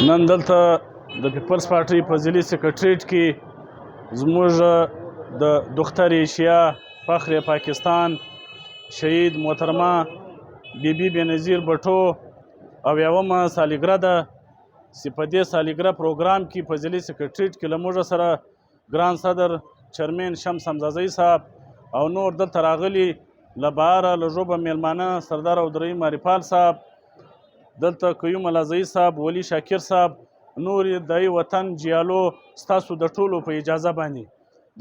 نن دلته د پیپلز پارټۍ په ضلعي سکرټریټ کې زموږ د دختر ایشیا فخر پاکستان شهید محترمه بیبي بېنظیر بټو اویاومه سالګره ده چې په دې سالګره پروګرام کې په ضلعي سکرټریټ کې له موږ سره ګران صدر چیرمن شمس حمزه صاحب او نور دلته راغلي له بهره له ژوبه میلمانه سردار عبدالرحیم عارفال صاحب دلته قیوم العزیز صاحب ولی شاکر صاحب نور د وطن جیالو ستاسو د ټولو په اجازه باندې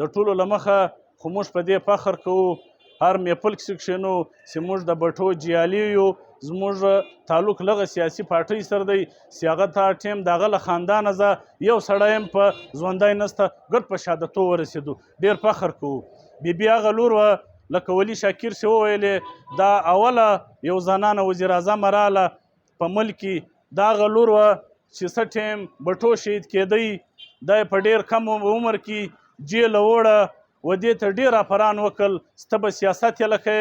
د ټولو له مخه خو موږ په دې فخر کوو هر میپل کې کښېنو چې موږ د بټو جیالي یو زموږ تعلق لغه سیاسي پارټۍ سره دی چې هغه ته ټیم د هغه له خاندانه زه یو سړی یم په ژوندی نسته ګډ په شهادتو ورسېدو ډېر فخر کوو بیبي هغه لور وه لکه ولی شاکر چې وویلې دا اوله یو زنانه وزیر اعظم راله په ملک کې دا هغه لور وه چې څه ټیم بټو شهید کېدی دا یې په ډېر کم عمر کې جیله وړه و دې ته ډېر افران وکړل سته به سیاست یې لکه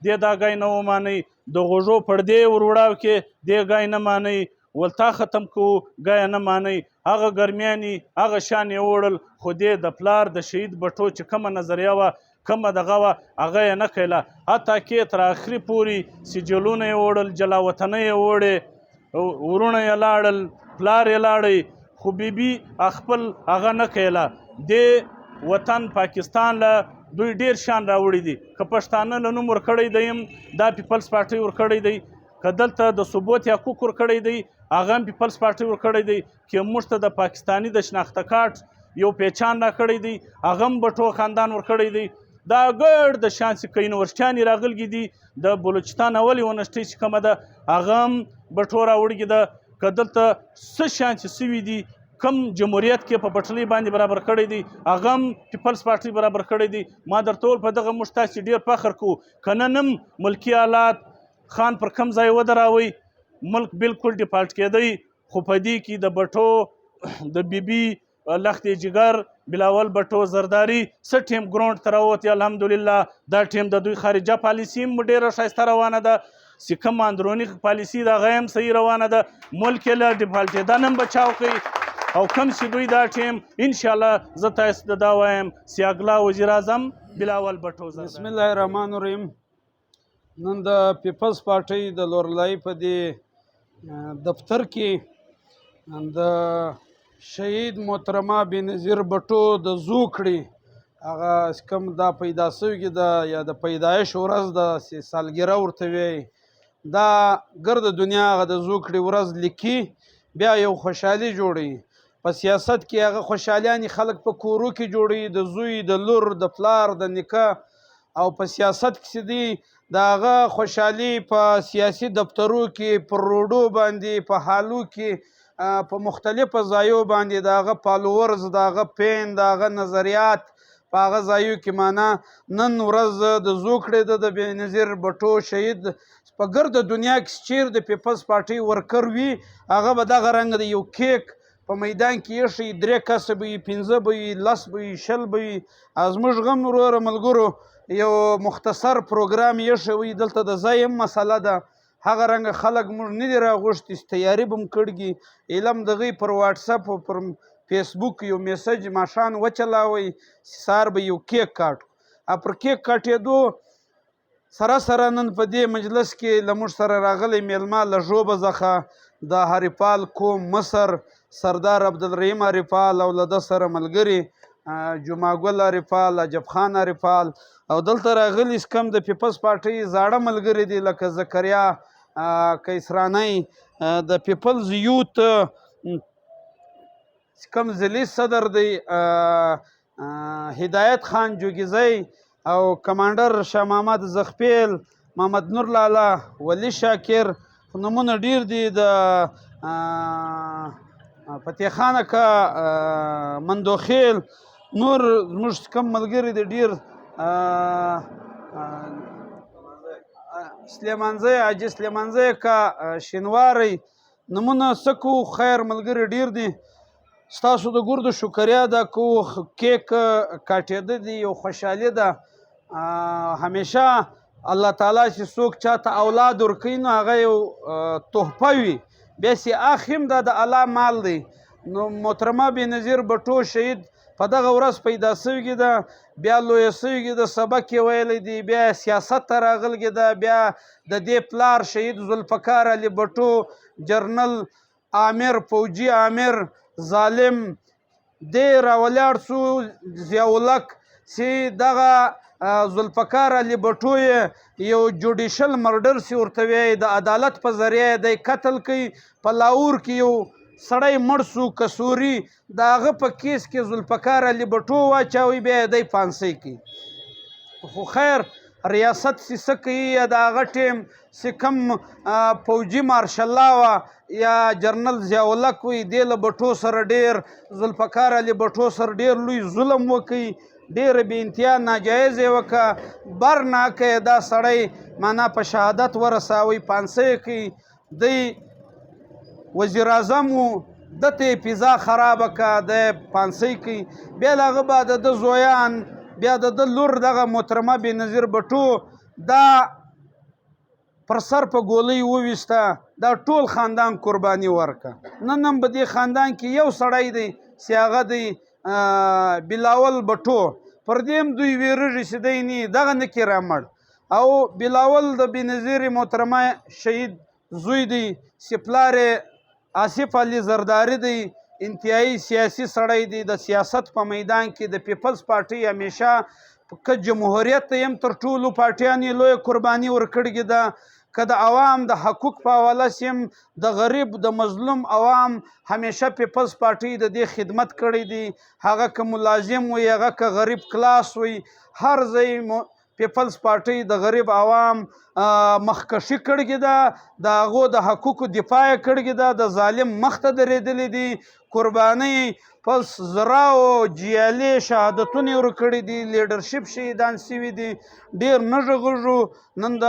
دې دا ګای نه ومانئ د غوږو پردې ور وړاو کې دې ګای نه مانئ ولتا ختم کوو ګای نه مانئ هغه ګرمیانې هغه شان یې وړل خو دې د پلار د شهید بټو چې کومه نظریه وه کومه دغه وه هغه یې نه کیله حتی کې تر آخري پورې سجلونه یې وړل جلا وطنۍ یې وړې ورونه یې لاړل پلار یې لاړی خو بیبي خپل هغه نه کیله دې وطن پاکستان له دوی ډېر شان راوړي دي که پښتانه له نوم ورکړی دی یم دا پیپلز پارټۍ ورکړی دی که دلته د ثبوت یا کوک ورکړی دی هغه هم پیپلز پارټۍ ورکړی دی که موږ ته د پاکستاني د شناخته کارت یو پیچان راکړی دی هغه هم بټو خاندان ورکړی دی دا ګډ د شان چې که یونیورسټیانې راغلي دي د بلوچستان اول یونیورسټۍ چې کومه ده هغه هم بټو راوړې ده که دلته څه شان چې سوي دي کم جمهوریت کې په پټلۍ باندې برابر کړی دی هغه هم پیپلز پارټۍ برابر کړی دی ما درته وویل په دغه موږ تاسې ډېر فخر کوو که نن هم ملکي حالات خان پر کم ځای ودروئ ملک بالکل ډیفالټ کېدی خو په دې کې د بټو د بیبي لختې جګر بلاول بټو زرداري څه ټیم ګراونډ ته راووتې الحمدلله دا ټیم د دوی خارجه پالیسي هم ډېره ښایسته روانه ده چې کوم اندروني پالیسي د هغه هم صحیح روانه ده ملک یې له ډیفالټېدا نه هم بچاو کوي او کوم چې دوی دا ټیم انشاءالله زه تاسو ته دا وایم چې اګلا وزیر اعظم بلاول بټو زرداري بسم الله الرحمن الرحیم نن د پیپلز پارټۍ د لورلای په دې دفتر کې د شهید محترمه بېنظیر بټو د زوکړې هغه کوم دا پیدا سوي ده یا د پیدایش ورځ د سالګره ورته وایي دا ګرد دنیا هغه د زوکړې ورځ لیکي بیا یو خوشحالي جوړوي په سیاست کې هغه خوشحالیانې خلک په کورو کې جوړوي د زوی د لور د پلار د نیکه او په سیاست کې دي د هغه خوشحالي په سیاسي دفترو کې پر روډو باندې په حالو کې په مختلفو ځایو باندې د هغه فالوورز د هغه پین د هغه نظریات په هغه ځایو کې معنا نن ورځ د زوکړې د بېنظیر بټو شهید په ګرده دنیا کې چیر د پیپلز پارټۍ ورکر وي هغه به دغه رنګ د یو کیک په میدان کې ایښي 3 کسه به وي 15 به وي 10 به وي 20 به وي زموږ غم وروره ملګرو یو مختصر پروګرام ایښی وي دلته د ځای هم مسله ده هغه رنګه خلک موږ نه دي راغوښتي تیاري به م کړي علم د هغوی پر واټساپ او پر فیسبوک یو میسج ماښان وچلاوئ سهار به یو کیک کاټو پر کیک کاټېدو سره سره نن په دې مجلس کې له موږ سره راغلی میلمه له ژوبه څخه د عارفال قوم مصر سردار عبدالرحیم عارفال او له ده سره ملګري جمعه ګل عارفال عجب خان عارفال او دلته راغلي کم د پیپلز پارټۍ زاړه ملګري دي لکه زکریا کیسرانی د پیپلز یوت کم ضلعي صدر دی هدایت خان جوګیزی او کمانډر شاه محمد زخپیل محمد نور لالا ولی شاکر نمونه ډیر دي د فتح خان اکا مندوخیل نور زموږ کم ملګري دي ډیر سلیمانزی حاجي سلیمانزی اکا شینواری نمونه څه کوو خیر ملګري ډیر دي ستاسو د ګردو شکریا ده کوو کیک کاټېده دي یو خوشحالي ده همیشه الله تعالی چې څوک چاته اولاد ورکوي نو هغه یو تحفه وي بیا سیاخ هم دا د الله مال دی. نو محترمه بېنظیر بټو شهید په دغه ورځ پیدا سوي ده، بیا لویه سوي ده، سبق یې ویلی دی، بیا سیاست ته راغلې ده، بیا د دې پلار شهید ذوالفقار علي بټو جرنل عامر فوجي عامر ظالم دی راولاړ سو ضیاءالحق چې دغه ذوالفقار علي بټو یې یو جوډیشل مرډر چې ورته وایي د عدالت په ذریعه دی قتل کوي. په لاهور کې یو سړی مړ سو کسوري، د هغه په کیس کې ذوالفقار علي بټو واچوي، بیا یې دی پانسۍ کوي. خو خیر ریاست چې څه کوي یا د هغه ټیم چې کوم فوجي مارشل الله وه یا جرنل ضیاءالحق وي، دې له بټو سره ډېر ذوالفقار علي بټو سره ډېر لوی ظلم وکړي، ډېره بې انتها ناجایز یې وکړه. برناکه یې دا سړی معنا په شهادت ورساوي، پانسۍ کوي. دی وزیر اعظم و، ده ته یې فضا خرابه کړه، دی پانسۍ کوي. بیا له هغه بعد د زویان، بیا د ده لور دغه محترمه بېنظیر بټو دا پر سر په ګولۍ وویسته، دا ټول خاندان قرباني ورکړه. نن هم په دې خاندان کې یو سړی دی چې هغه دی بلاول بټو، پر دې هم دوی ویرېږي چې دی نه دغه نه کې رامړ. او بلاول د بېنظیر محترمه شهید زوی دی چې پلار یې آصف علي زرداري دی، انتهایی سیاسي سړی دی. د سیاست په میدان کې د پیپلز پارټۍ همیشه که جمهوریت ته هم تر ټولو پارټیانو یې لویه قرباني ورکړې ده، که د عوام د حقوق په حواله سي هم د غریب د مظلوم عوام همیشه پیپلز پارټۍ د دې خدمت کړی دی. هغه که ملازم وي، هغه که غریب کلاس وي، هر ځای پیپلز پارټۍ د غریب عوام مخکشي کړې ده، د هغو د حقوقو دفاع یې کړې ده، د ظالم مخ ته درېدلې دي، قربانۍ پس زراو جیالي شهادتونه یې ورکړي دي، لیډرشپ شهیدان سوي دي. ډېر نه غږېږو. نن د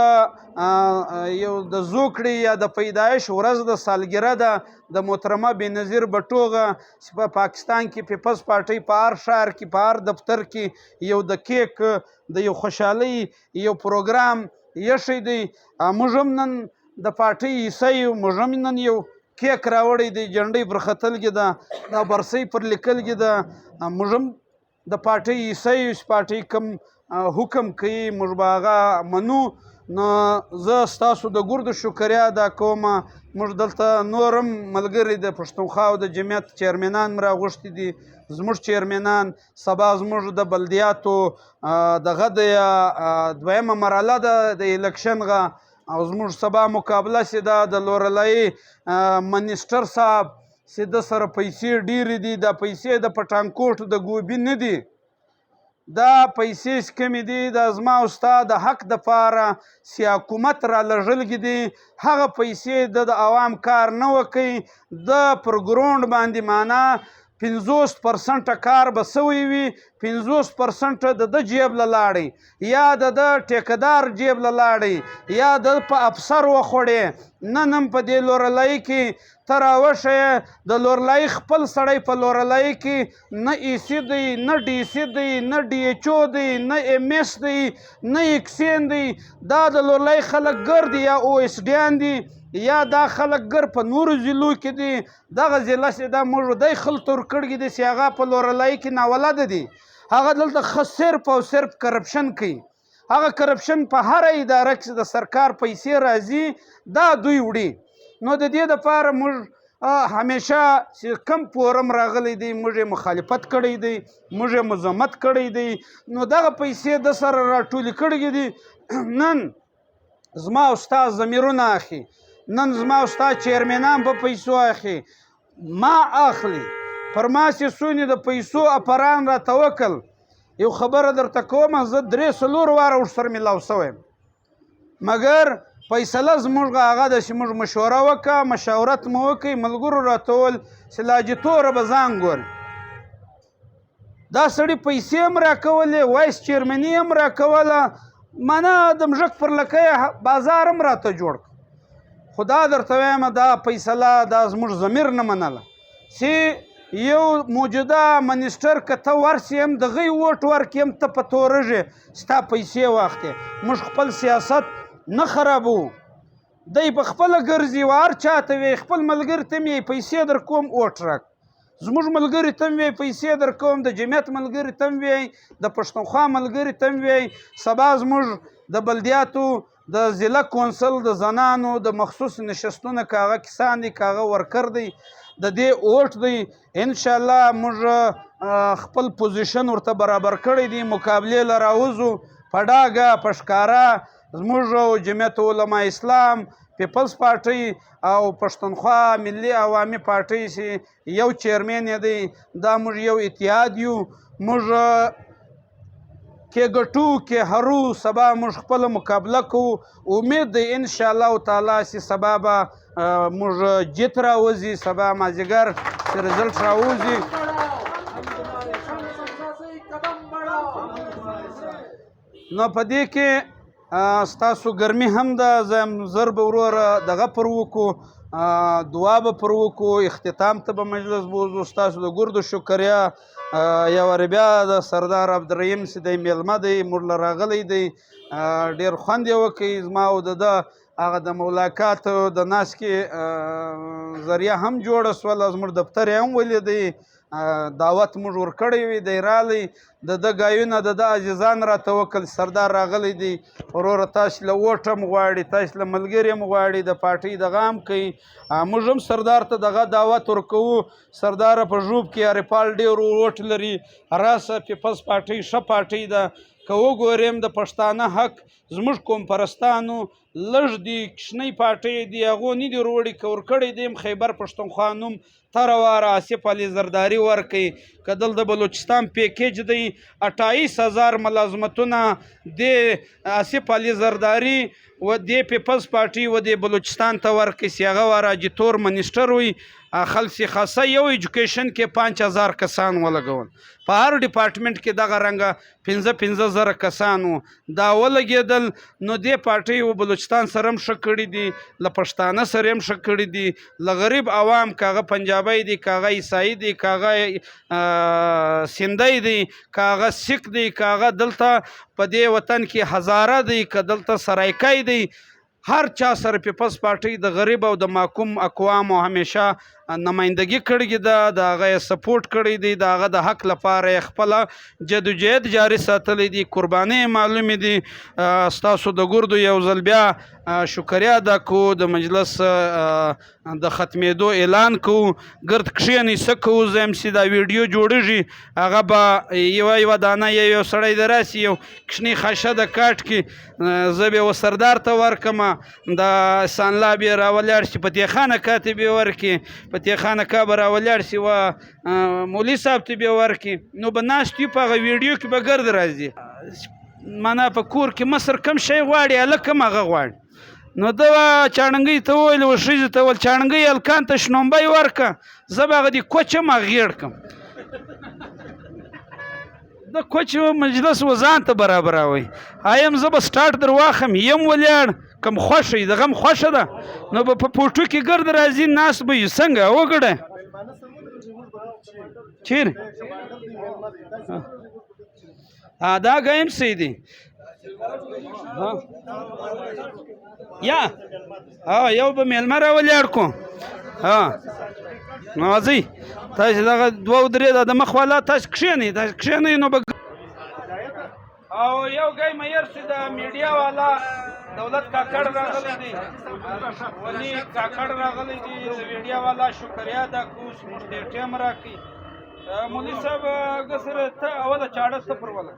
یو د زوکړې یا د پیدایش ورځ د سالګره ده د محترمه بېنظیر بټوغه چې په پاکستان کې پیپلز پارټۍ په هر ښار کې په هر دفتر کې یو د کیک د یو خوشحالۍ یو پروګرام ایښی دی. موږ هم نن د پارټۍ حصه یو، موږ هم نن یو کیک راوړی دی، جنډۍ پر ختلګې ده، دا برسۍ پر لیکلګې ده. موږ هم د پارټۍ حصه یو چې پارټۍ کوم حکم کوي موږ به هغه منو. نو زه ستاسو د ګردو شکریا ادا کوم. موږ دلته نور هم ملګري د پښتونخوا او د جمعیت چیرمنان م راغوښتي دي، زموږ چیرمنان. سبا زموږ د بلدیاتو دغه د دویمه مرحله ده د الیکشن غه، او زموږ سبا مقابله چې ده د لورلایي منیسټر صاحب چې ده سره پیسې ډېرې دي. دا پیسې د پټانکوټ د ګوبي نه دي، دا پیسې چې کمې دي دا زما او ستا د حق دپاره چې حکومت را لږلګې دي. هغه پیسې د عوام کار نه وکوي، د پر ګراونډ باندې معنا 50% کار به سوی وي، 50% د ده جیب له لاړی، یا د ده ټیکهدار جیب له لاړی، یا د په افسر وخوړې. نن هم په دې لورلایي کې ته راوښیې، د لورلایي خپل سړی په لورلایي کې نه ای سی دی، نه ډي سی دی، نه ډي ایچ او دی، نه ایم ایس دی، نه اکسین دی. دا د لورلایي خلک ګر دي یا او ایس ډیان دي، یا دا خلک ګر په نورو ضلعو کې دي. دغه ضلع چې دا موږ دی خلطور کړي دي چې هغه په لورلایي کې ناولده دي. هغه دلته صرف او صرف کرپشن کوي. هغه کرپشن په هره اداره کې د سرکار پیسې راځي، دا دوی وړي. نو د دې دپاره موږ همیشه چې کم فورم راغلی دی موږ یې مخالفت کړی دی، موږ یې مذمت کړی دی. نو دغه پیسې د سره راټولې کړي دي. نن زما او ستا ضمیرونه اخلي، نن زما او ستا چیرمنان په پیسو اخلي، ما اخلي. پر ما چې څونې د پیسو اپران راته وکړل، یو خبره درته کوم، زه 3-4 واره ورسره ملاو شوی یم، مګر فیصله زموږ هغه ده چې موږ مشوره وکړه، مشاورت مو وکړئ. ملګرو راته وویل چې لاجتوره به ځان ګوري. دا سړي پیسې هم راکولې، وایس چیرمني هم راکوله، معنا د مژک پر لکۍ بازار هم راته جوړ کړ. خو دا درته وایم دا فیصله دا زموږ ضمیر نه منله چې یو موجوده منیسټر که ته ورسې هم د هغوی ووټ ورکړې هم ته په تورږې ستا پیسې واخلې. موږ خپل سیاست نه خرابوو، دی په خپله ګرځي و هر چاته وی خپل ملګري ته مې پیسې در کوم اوټ راک زموږ ملګري ته وی پیسې در کوم د جمعیت ملګري ته وی د پښتونخوا ملګري ته وی سبا زموږ د بلدیاتو د ضلع کونسل د زنانو د مخصوص نشستونه کاغه کسان دي کاغه ورکر دی د دې اوټ دی ان شاء الله موږ خپل پوزیشن ورته برابر کړی دی مقابله لراوزو پډاګه پشکارا زموږ جمعیت علماء اسلام پیپلز پارټي او پښتونخوا ملي عوامي پارټي چې یو چیرمن دی دا موږ یو اتحاد یو موږ کې ګټو کې هرو سبا موږ خپل مقابله کوو امید دی ان شاء الله تعالی چې سبا به موږ جیت راوځي سبا مازدیګر رزلټ راوځي نو په دې کې ستاسو ګرمي هم ده زه زر به وروره دغه پر وکړو دعا به پر وکړو اختتام ته به مجلس بوځو ستاسو د ګردو شکریا یو بیا د سردار عبدالرحیم چې دی میلمه دی موږ له راغلی دی ډېر خوند یې وکړي زما او د ده هغه د ملاقات د ناست کې ذریعه هم جوړه سوله زموږ دفتر یې هم ولیدی دعوت موږ ورکړی وي دی رالی د ده ګایونه د ده عزیزان راته وکړل سردار راغلی دی وروره تاسې له ووټ هم غواړي تاسې له ملګري هم غواړي د پارټۍ دغه هم کوي موږ هم سردار ته دغه دعوت ورکوو سرداره په ژوب کې اریپال ډېر ووټ لري راسه پیپلز پارټۍ ښه پارټۍ ده که وګوریم د پښتانه حق زموږ قوم پرستانو لږ دي کوچنۍ پارټۍ دي هغو نه دي وروړي که ورکړی دی خیبر پښتونخوا نوم تره واره آصف علي زرداري ورکوي که دلته د بلوچستان پیکیج دی 28,000 ملازمتونه د آصف علي زرداري و دې پیپلز پارټي و د بلوچستان ته ورکړي چې هغه وراجتور منیسټر وي خلصي خاصه یو ایجوکیشن کې 5,000 کسان ولګول په هر ډپارټمنټ کې دغه رنګه 15,000 کسان وو دا ولګېدل نو دې پارټۍ و بلوچستان سره هم ښه کړي دي له پښتانه سره هم ښه کړي دي له غریب عوام کاغه پنجابی دی کاغه عیسائی دی کاغه سندی دی کاغه سکھ دی کاغه دلته په دې وطن کې هزاره دی که دلته سرایکای دی هر چا سره پیپلز پارټۍ د غریب او د محکوم اقوامو همیشه نمایندګي کړې ده د هغه یې سپورټ کړی دی د هغه د حق لپاره یې خپله جدوجهد جاري ساتلی دي قربانۍ معلومې دي ستاسو د ګردو یو ځل بیا شکریا ادا کوو د مجلس د ختمېدو اعلان کوو ګرد کښېنئ څه کوو زه یم چې دا ویډیو جوړېږي هغه به یوه دانه یو سړی د راسي یو کوچنۍ خاشه د کاټ کې زه به یې سردار ته ورکړم د احسان الله به یې راولاړ شي فتح خان اکا ته به یې ورکړي فتح خان اکا به راولاړ شي و مولوي صاحب ته به یې ورکړي نو به ناست یو په هغه ویډیو کې به ګرد راځي معنا په کور کې مصر کم شی غواړي هلک هم هغه غواړي نو ده چاړنګۍ ته وویل و ښځې ته ویل چاړنګۍ هلکان ته شنومبی ورکړه زه به هغه د کوچ هم اغېړ کړم د کوچ مجلس و ځان ته برابروئ ایم زه به سټارټ در واخم یم ولاړ کم خوښه یي دغه هم خوښه ده نو به په فوټو کې ګرد راځي ناست به یو څنګه وګړه چیرې دا ګایم څه دی یا یو به میلمه راولاړ کو نو ځئ تاسې دغه دوه درې د مخ والا تاسې کښېنئ نو به او یو ګای میر چې د میډیا والا دولت کاکړ راغلی دی ولي کاکړ راغلی دی د میډیا والا شکریا ادا کوو چې موږ ته ټایم راکړي مولوي صاحب هغه سره ته اوله چاړه صفر وله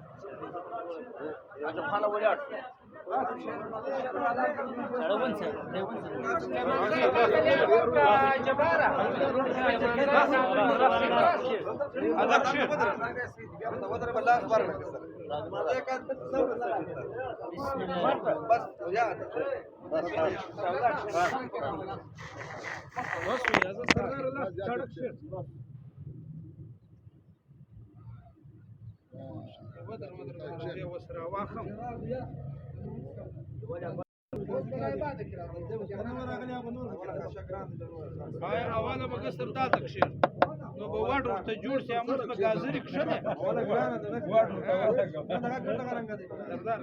اوله به ګسر دا تکشیر نو به واډ ورته جوړ شي موږ به ګازرې کښنه اوله ګرانه ده واډ ورته سردار